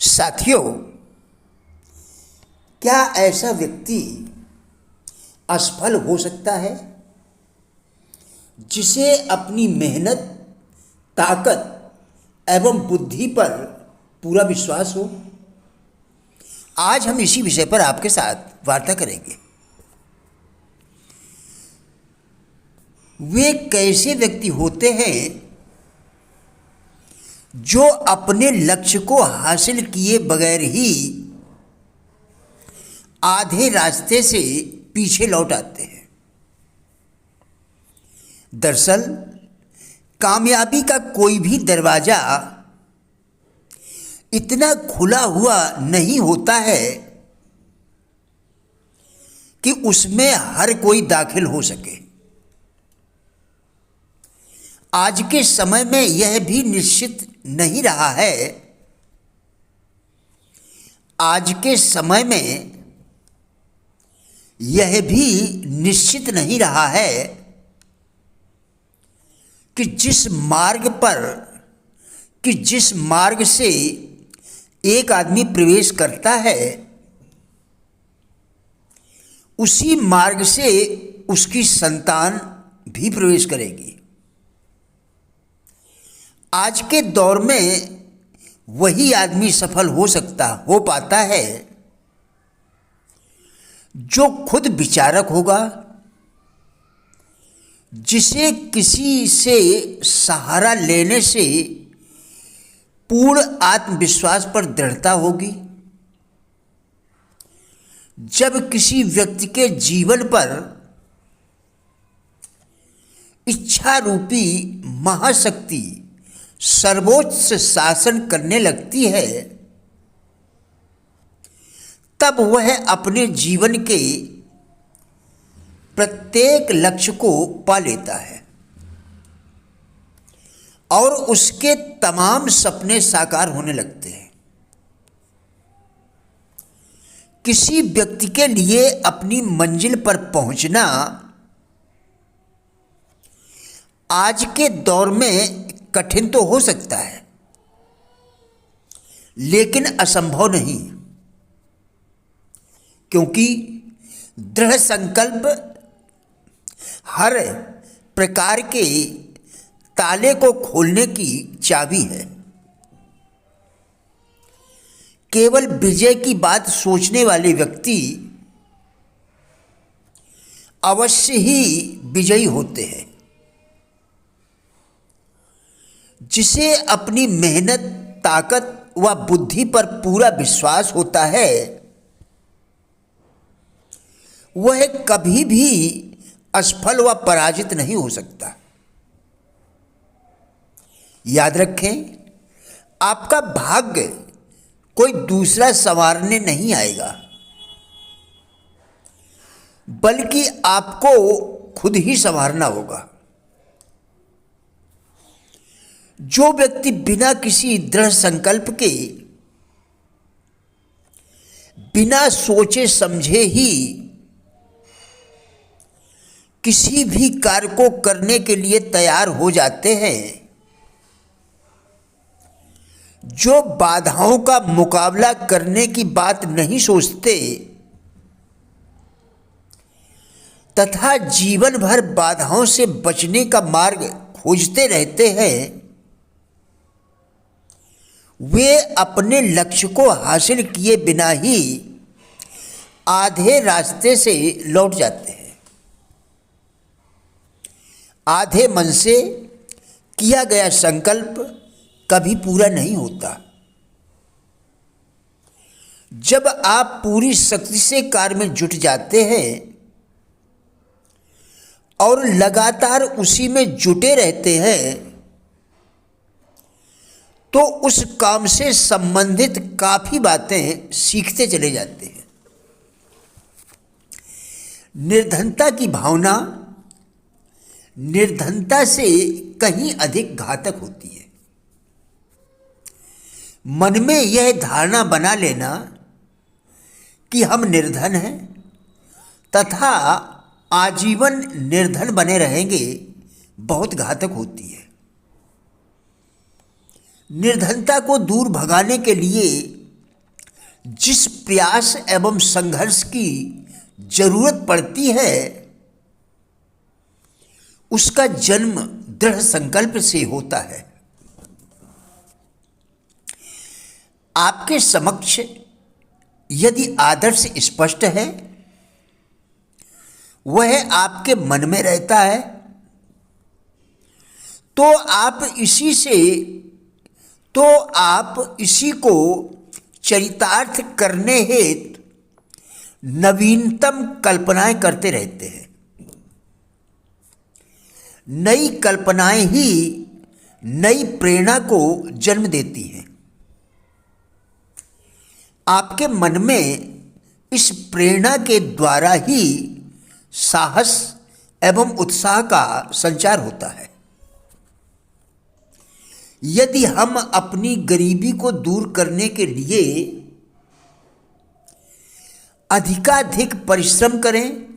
साथियों, क्या ऐसा व्यक्ति असफल हो सकता है जिसे अपनी मेहनत, ताकत एवं बुद्धि पर पूरा विश्वास हो? आज हम इसी विषय पर आपके साथ वार्ता करेंगे। वे कैसे व्यक्ति होते हैं जो अपने लक्ष्य को हासिल किए बगैर ही आधे रास्ते से पीछे लौट आते हैं। दरअसल कामयाबी का कोई भी दरवाजा इतना खुला हुआ नहीं होता है कि उसमें हर कोई दाखिल हो सके। आज के समय में यह भी निश्चित नहीं रहा है आज के समय में यह भी निश्चित नहीं रहा है कि जिस मार्ग से एक आदमी प्रवेश करता है उसी मार्ग से उसकी संतान भी प्रवेश करेगी। आज के दौर में वही आदमी सफल हो पाता है जो खुद विचारक होगा, जिसे किसी से सहारा लेने से पूर्ण आत्मविश्वास पर दृढ़ता होगी। जब किसी व्यक्ति के जीवन पर इच्छा रूपी महाशक्ति सर्वोच्च शासन करने लगती है, तब वह अपने जीवन के प्रत्येक लक्ष्य को पा लेता है और उसके तमाम सपने साकार होने लगते हैं। किसी व्यक्ति के लिए अपनी मंजिल पर पहुंचना आज के दौर में कठिन तो हो सकता है, लेकिन असंभव नहीं, क्योंकि दृढ़ संकल्प हर प्रकार के ताले को खोलने की चाबी है। केवल विजय की बात सोचने वाले व्यक्ति अवश्य ही विजयी होते हैं। जिसे अपनी मेहनत, ताकत व बुद्धि पर पूरा विश्वास होता है वह कभी भी असफल व पराजित नहीं हो सकता। याद रखें, आपका भाग्य कोई दूसरा संवारने नहीं आएगा, बल्कि आपको खुद ही संवारना होगा। जो व्यक्ति बिना किसी दृढ़ संकल्प के, बिना सोचे समझे ही किसी भी कार्य को करने के लिए तैयार हो जाते हैं, जो बाधाओं का मुकाबला करने की बात नहीं सोचते तथा जीवन भर बाधाओं से बचने का मार्ग खोजते रहते हैं, वे अपने लक्ष्य को हासिल किए बिना ही आधे रास्ते से लौट जाते हैं। आधे मन से किया गया संकल्प कभी पूरा नहीं होता। जब आप पूरी शक्ति से कार्य में जुट जाते हैं और लगातार उसी में जुटे रहते हैं तो उस काम से संबंधित काफ़ी बातें सीखते चले जाते हैं। निर्धनता की भावना निर्धनता से कहीं अधिक घातक होती है। मन में यह धारणा बना लेना कि हम निर्धन हैं तथा आजीवन निर्धन बने रहेंगे बहुत घातक होती है। निर्धनता को दूर भगाने के लिए जिस प्रयास एवं संघर्ष की जरूरत पड़ती है उसका जन्म दृढ़ संकल्प से होता है। आपके समक्ष यदि आदर्श स्पष्ट है, वह आपके मन में रहता है, तो आप इसी को चरितार्थ करने हेतु नवीनतम कल्पनाएं करते रहते हैं। नई कल्पनाएं ही नई प्रेरणा को जन्म देती हैं। आपके मन में इस प्रेरणा के द्वारा ही साहस एवं उत्साह का संचार होता है। यदि हम अपनी गरीबी को दूर करने के लिए अधिकाधिक परिश्रम करें,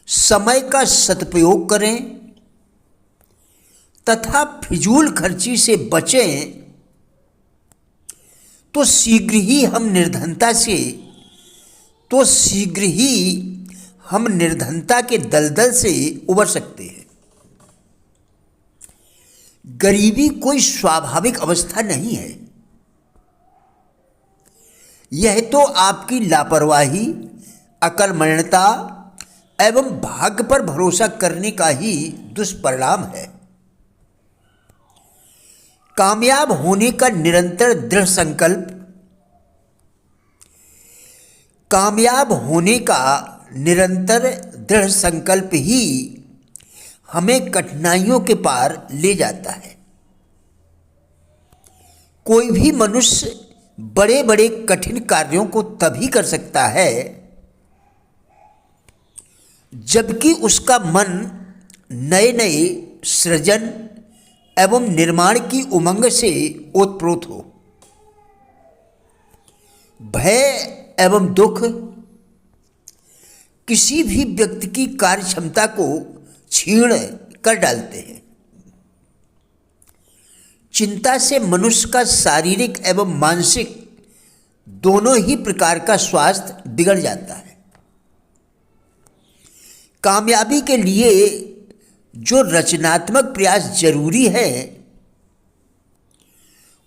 समय का सदुपयोग करें तथा फिजूल खर्ची से बचें, तो शीघ्र ही हम निर्धनता के दलदल से उबर सकते हैं। गरीबी कोई स्वाभाविक अवस्था नहीं है। यह तो आपकी लापरवाही, अकर्मण्यता एवं भाग्य पर भरोसा करने का ही दुष्परिणाम है। कामयाब होने का निरंतर दृढ़ संकल्प ही हमें कठिनाइयों के पार ले जाता है। कोई भी मनुष्य बड़े बड़े कठिन कार्यों को तभी कर सकता है जबकि उसका मन नए नए सृजन एवं निर्माण की उमंग से ओतप्रोत हो। भय एवं दुख किसी भी व्यक्ति की कार्य क्षमता को छीण कर डालते हैं। चिंता से मनुष्य का शारीरिक एवं मानसिक दोनों ही प्रकार का स्वास्थ्य बिगड़ जाता है। कामयाबी के लिए जो रचनात्मक प्रयास जरूरी है,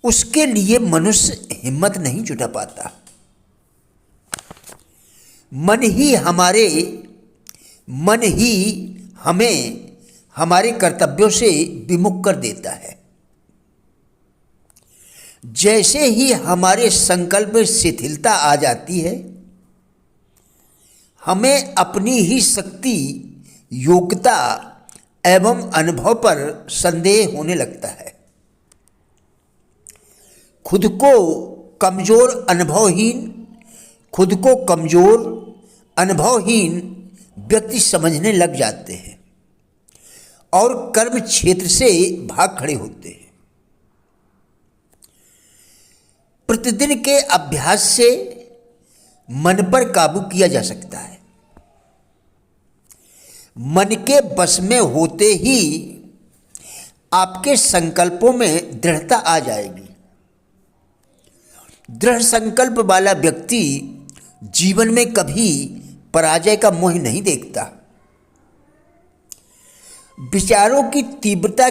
उसके लिए मनुष्य हिम्मत नहीं जुटा पाता। मन ही हमें हमारे कर्तव्यों से विमुख कर देता है। जैसे ही हमारे संकल्प में शिथिलता आ जाती है, हमें अपनी ही शक्ति, योग्यता एवं अनुभव पर संदेह होने लगता है। खुद को कमजोर अनुभवहीन व्यक्ति समझने लग जाते हैं और कर्म क्षेत्र से भाग खड़े होते हैं। प्रतिदिन के अभ्यास से मन पर काबू किया जा सकता है। मन के बस में होते ही आपके संकल्पों में दृढ़ता आ जाएगी। दृढ़ संकल्प वाला व्यक्ति जीवन में कभी पराजय का मोह नहीं देखता। विचारों की तीव्रता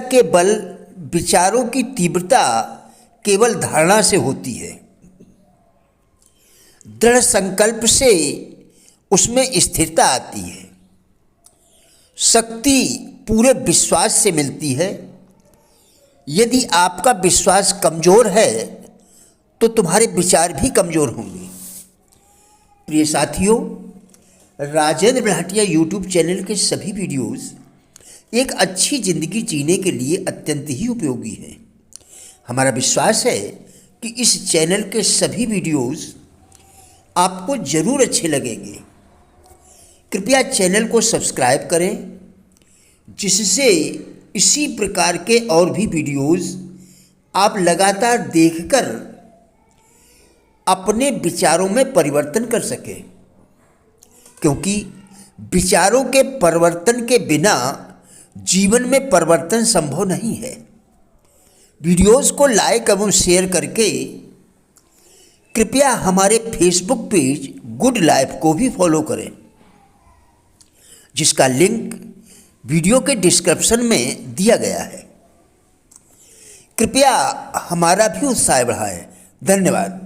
केवल धारणा से होती है। दृढ़ संकल्प से उसमें स्थिरता आती है। शक्ति पूरे विश्वास से मिलती है। यदि आपका विश्वास कमजोर है तो तुम्हारे विचार भी कमजोर होंगे। प्रिय साथियों, राजेंद्र भाटिया यूट्यूब चैनल के सभी वीडियोस एक अच्छी ज़िंदगी जीने के लिए अत्यंत ही उपयोगी हैं। हमारा विश्वास है कि इस चैनल के सभी वीडियोस आपको ज़रूर अच्छे लगेंगे। कृपया चैनल को सब्सक्राइब करें, जिससे इसी प्रकार के और भी वीडियोस आप लगातार देखकर अपने विचारों में परिवर्तन कर सकें, क्योंकि विचारों के परिवर्तन के बिना जीवन में परिवर्तन संभव नहीं है। वीडियोस को लाइक एवं शेयर करके कृपया हमारे फेसबुक पेज गुड लाइफ को भी फॉलो करें, जिसका लिंक वीडियो के डिस्क्रिप्शन में दिया गया है। कृपया हमारा भी उत्साह बढ़ाएं। धन्यवाद।